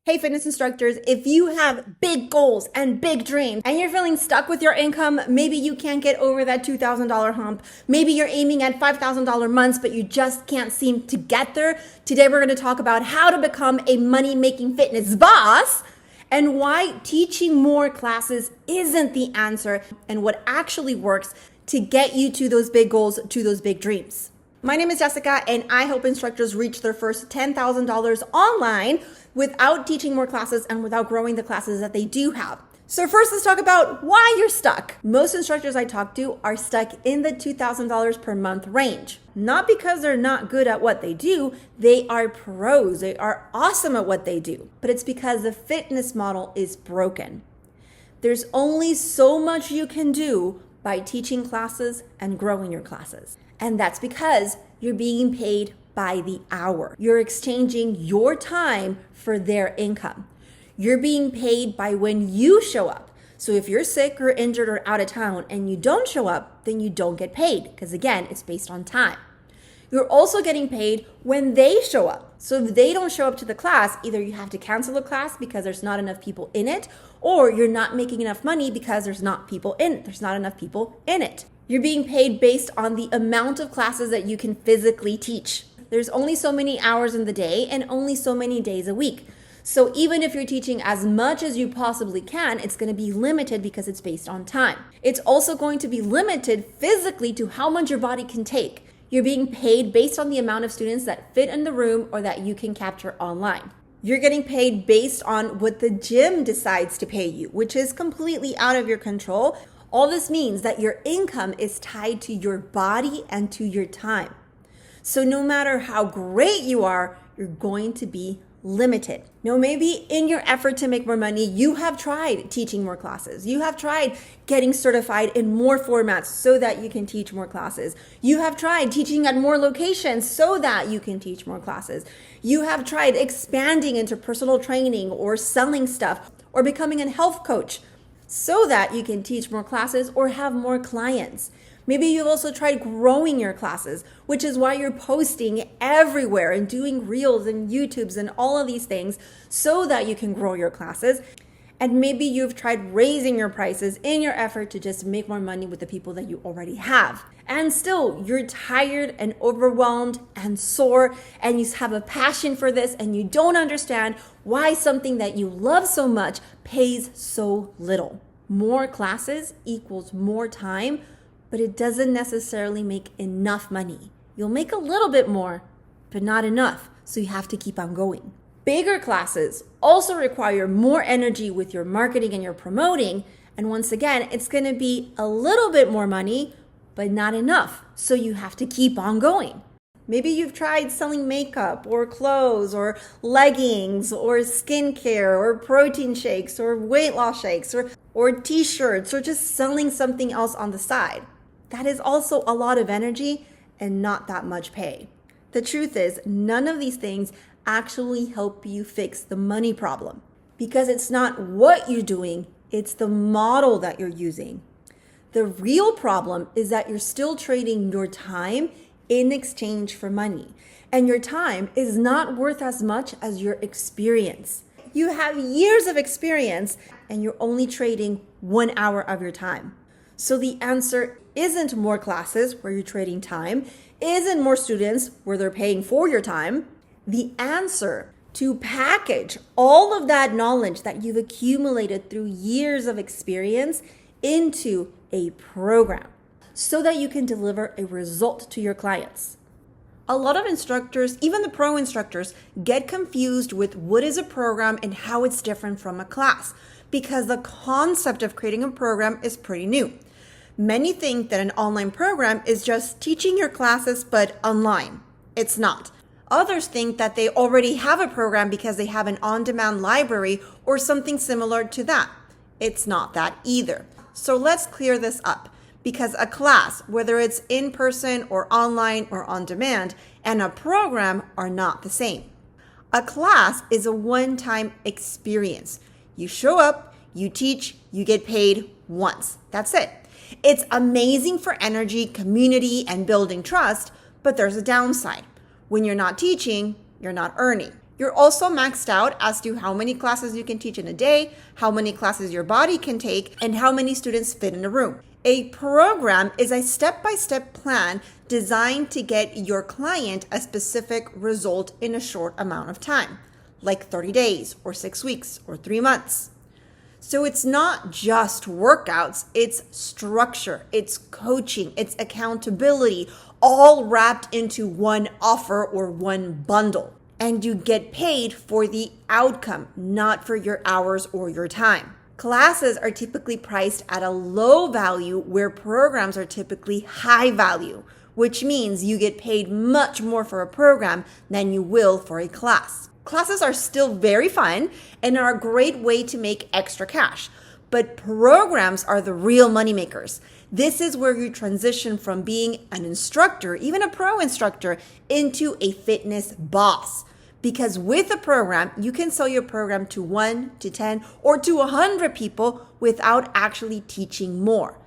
Hey fitness instructors, if you have big goals and big dreams and you're feeling stuck with your income, maybe you can't get over that $2,000 hump, maybe you're aiming at $5,000 months but you just can't seem to get there. Today we're going to talk about how to become a money-making fitness boss and why teaching more classes isn't the answer and what actually works to get you to those big goals, to those big dreams. My name is Jessica and I help instructors reach their first $10,000 online without teaching more classes and without growing the classes that they do have. So first, let's talk about why you're stuck. Most instructors I talk to are stuck in the $2,000 per month range. Not because they're not good at what they do, they are pros, they are awesome at what they do, but it's because the fitness model is broken. There's only so much you can do by teaching classes and growing your classes. And that's because you're being paid by the hour. You're exchanging your time for their income. You're being paid by when you show up. So if you're sick or injured or out of town and you don't show up, then you don't get paid because again, it's based on time. You're also getting paid when they show up. So if they don't show up to the class, either you have to cancel the class because there's not enough people in it, or you're not making enough money because there's not people in it. There's not enough people in it. You're being paid based on the amount of classes that you can physically teach. There's only so many hours in the day and only so many days a week. So even if you're teaching as much as you possibly can, it's going to be limited because it's based on time. It's also going to be limited physically to how much your body can take. You're being paid based on the amount of students that fit in the room or that you can capture online. You're getting paid based on what the gym decides to pay you, which is completely out of your control. All this means that your income is tied to your body and to your time. So no matter how great you are, you're going to be limited. Now, maybe in your effort to make more money, you have tried teaching more classes. You have tried getting certified in more formats so that you can teach more classes. You have tried teaching at more locations so that you can teach more classes. You have tried expanding into personal training or selling stuff or becoming a health coach so that you can teach more classes or have more clients. Maybe you've also tried growing your classes, which is why you're posting everywhere and doing reels and YouTubes and all of these things so that you can grow your classes. And maybe you've tried raising your prices in your effort to just make more money with the people that you already have. And still, you're tired and overwhelmed and sore and you have a passion for this and you don't understand why something that you love so much pays so little. More classes equals more time, but it doesn't necessarily make enough money. You'll make a little bit more, but not enough, so you have to keep on going. Bigger classes also require more energy with your marketing and your promoting, and once again, it's gonna be a little bit more money, but not enough, so you have to keep on going. Maybe you've tried selling makeup or clothes or leggings or skincare or protein shakes or weight loss shakes or t-shirts or just selling something else on the side. That is also a lot of energy and not that much pay. The truth is, none of these things actually help you fix the money problem because it's not what you're doing, it's the model that you're using. The real problem is that you're still trading your time in exchange for money, and your time is not worth as much as your experience. You have years of experience and you're only trading 1 hour of your time. So the answer isn't more classes where you're trading time, isn't more students where they're paying for your time. The answer to package all of that knowledge that you've accumulated through years of experience into a program so that you can deliver a result to your clients. A lot of instructors, even the pro instructors, get confused with what is a program and how it's different from a class because the concept of creating a program is pretty new. Many think that an online program is just teaching your classes but online. It's not. Others think that they already have a program because they have an on-demand library or something similar to that. It's not that either. So let's clear this up because a class, whether it's in person or online or on demand, and a program are not the same. A class is a one-time experience. You show up, you teach, you get paid once. That's it. It's amazing for energy, community, and building trust, but there's a downside. When you're not teaching, you're not earning. You're also maxed out as to how many classes you can teach in a day, how many classes your body can take, and how many students fit in a room. A program is a step-by-step plan designed to get your client a specific result in a short amount of time, like 30 days or 6 weeks or 3 months. So it's not just workouts, it's structure, it's coaching, it's accountability, all wrapped into one offer or one bundle. And you get paid for the outcome, not for your hours or your time. Classes are typically priced at a low value where programs are typically high value, which means you get paid much more for a program than you will for a class. Classes are still very fun and are a great way to make extra cash, but programs are the real moneymakers. This is where you transition from being an instructor, even a pro instructor, into a fitness boss. Because with a program, you can sell your program to 1 to 10 or to 100 people without actually teaching more.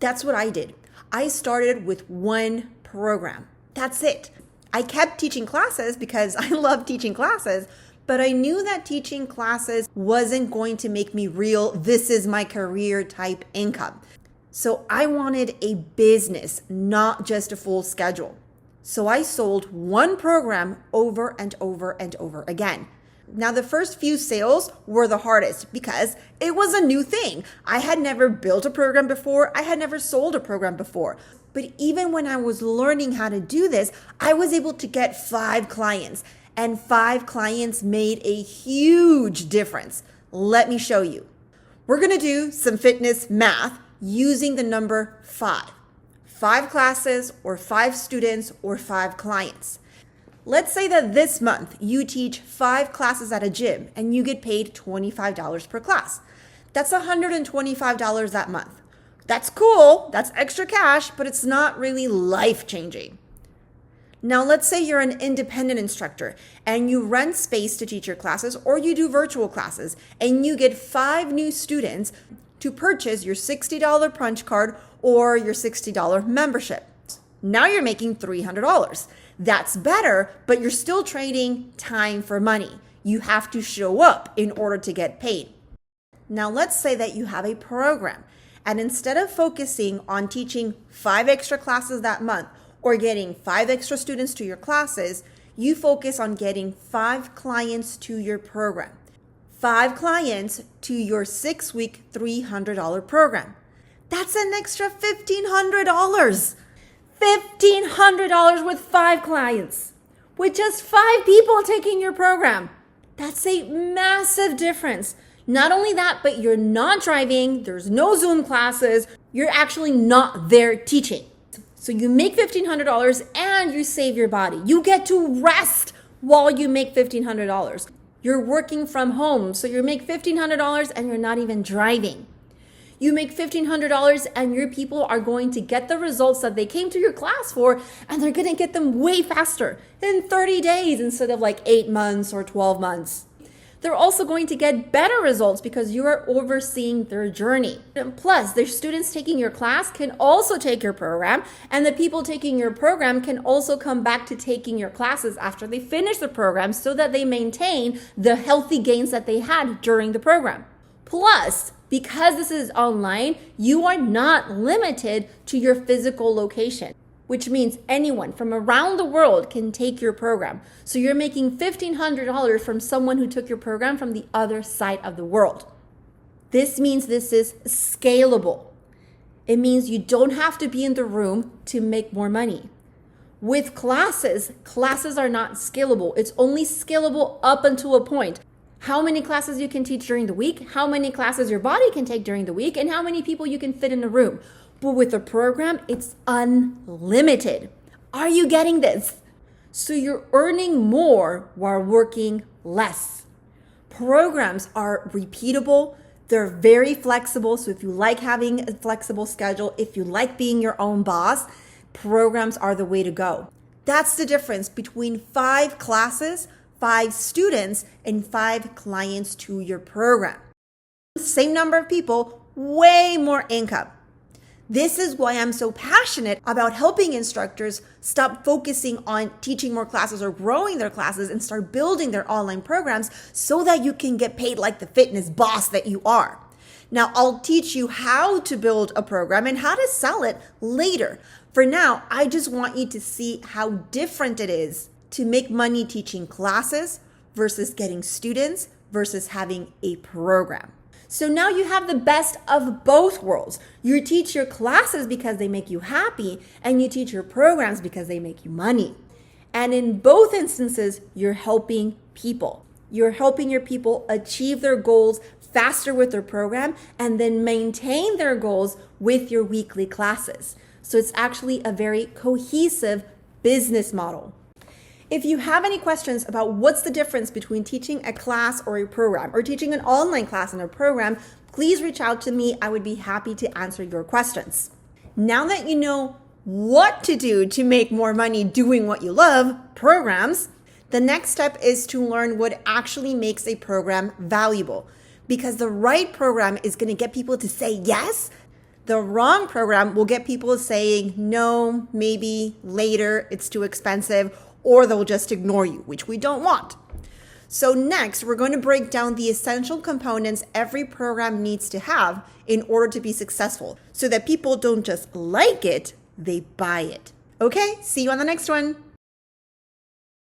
That's what I did. I started with one program. That's it. I kept teaching classes because I love teaching classes, but I knew that teaching classes wasn't going to make me real, this is my career type income. So I wanted a business, not just a full schedule. So I sold one program over and over and over again. Now, the first few sales were the hardest because it was a new thing. I had never built a program before. I had never sold a program before. But even when I was learning how to do this, I was able to get 5 clients, and 5 clients made a huge difference. Let me show you. We're going to do some fitness math using the number 5. 5 classes or 5 students or 5 clients. Let's say that this month you teach 5 classes at a gym and you get paid $25 per class. That's $125 that month. That's cool, that's extra cash, but it's not really life-changing. Now let's say you're an independent instructor and you rent space to teach your classes, or you do virtual classes and you get 5 new students to purchase your $60 punch card or your $60 membership. Now you're making $300. That's better, but you're still trading time for money. You have to show up in order to get paid. Now let's say that you have a program, and instead of focusing on teaching 5 extra classes that month or getting 5 extra students to your classes, you focus on getting 5 clients to your program. 5 clients to your 6-week $300 program. That's an extra $1,500. $1,500 with 5 clients. With just 5 people taking your program. That's a massive difference. Not only that, but you're not driving, there's no Zoom classes, you're actually not there teaching. So you make $1,500 and you save your body. You get to rest while you make $1,500. You're working from home, so you make $1,500 and you're not even driving. You make $1,500 and your people are going to get the results that they came to your class for, and they're going to get them way faster in 30 days instead of like 8 months or 12 months. They're also going to get better results because you are overseeing their journey. And plus, the students taking your class can also take your program, and the people taking your program can also come back to taking your classes after they finish the program so that they maintain the healthy gains that they had during the program. Plus, because this is online, you are not limited to your physical location, which means anyone from around the world can take your program. So you're making $1,500 from someone who took your program from the other side of the world. This means this is scalable. It means you don't have to be in the room to make more money. With classes are not scalable. It's only scalable up until a point. How many classes you can teach during the week, how many classes your body can take during the week, and how many people you can fit in a room. But with a program, it's unlimited. Are you getting this? So you're earning more while working less. Programs are repeatable. They're very flexible. So if you like having a flexible schedule, if you like being your own boss, programs are the way to go. That's the difference between 5 classes, 5 students, and 5 clients to your program. Same number of people, way more income. This is why I'm so passionate about helping instructors stop focusing on teaching more classes or growing their classes and start building their online programs so that you can get paid like the fitness boss that you are. Now, I'll teach you how to build a program and how to sell it later. For now, I just want you to see how different it is to make money teaching classes versus getting students versus having a program. So now you have the best of both worlds. You teach your classes because they make you happy, and you teach your programs because they make you money. And in both instances, you're helping people. You're helping your people achieve their goals faster with their program and then maintain their goals with your weekly classes. So it's actually a very cohesive business model. If you have any questions about what's the difference between teaching a class or a program or teaching an online class and a program, please reach out to me. I would be happy to answer your questions. Now that you know what to do to make more money doing what you love, programs, the next step is to learn what actually makes a program valuable. Because the right program is going to get people to say yes. The wrong program will get people saying no, maybe, later, it's too expensive, or they'll just ignore you, which we don't want. So next, we're going to break down the essential components every program needs to have in order to be successful so that people don't just like it, they buy it. Okay, see you on the next one.